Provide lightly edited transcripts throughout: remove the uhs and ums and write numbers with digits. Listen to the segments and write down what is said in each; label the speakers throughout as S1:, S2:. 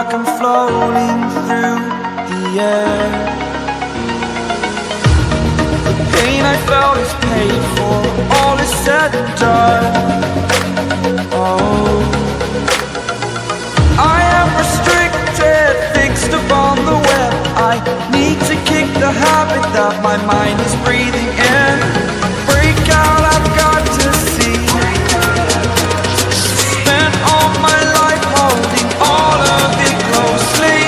S1: like I'm floating through the air. The pain I felt is paid for, all is said and done. Oh, I am restricted, fixed upon the web. I need to kick the habit that my mind is breathing in. Break out, I've got to see. Spent all my life holding all of it closely.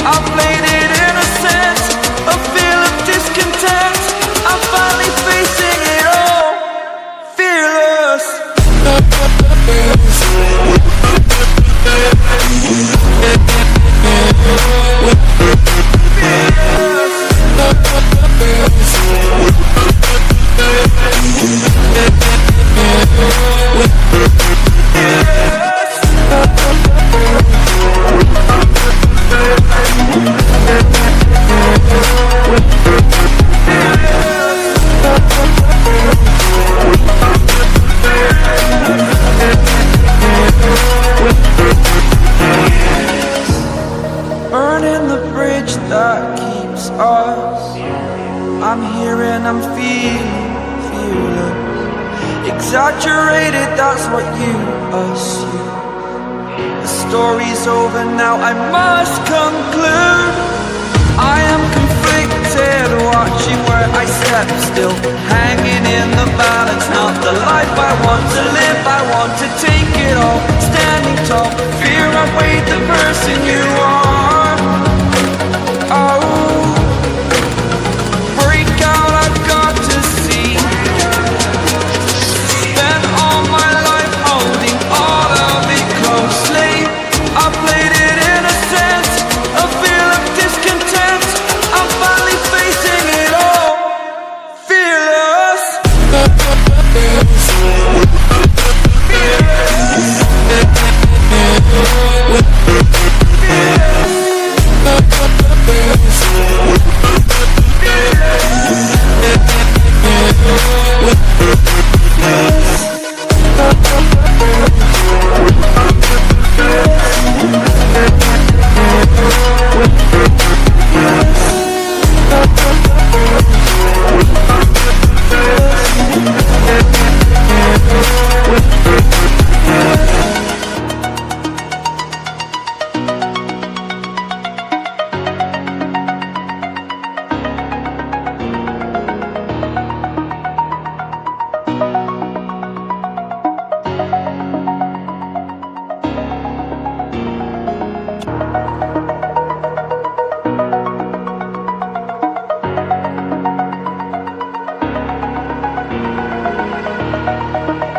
S1: I played it innocent, a feel of discontent. I'm finally facing it all, fearless. Burning the bridge that keeps us. I'm here and I'm feeling fearless. Exaggerated, that's what you assume. The story's over now, I must conclude. I am conflicted, watching where I step still, hanging in the balance. Not the life I want to live, I want to take it all. Standing tall, fear outweighed the person you are. Oh, break out, I've got to see. Spent all my life holding all of it closely. I played it innocent, a feel of discontent. I'm finally facing it all, fearless.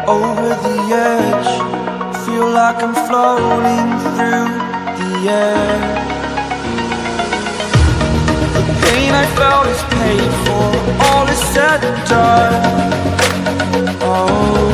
S1: Over the edge, feel like I'm floating through the air. The pain I felt is paid for, all is said and done. Oh,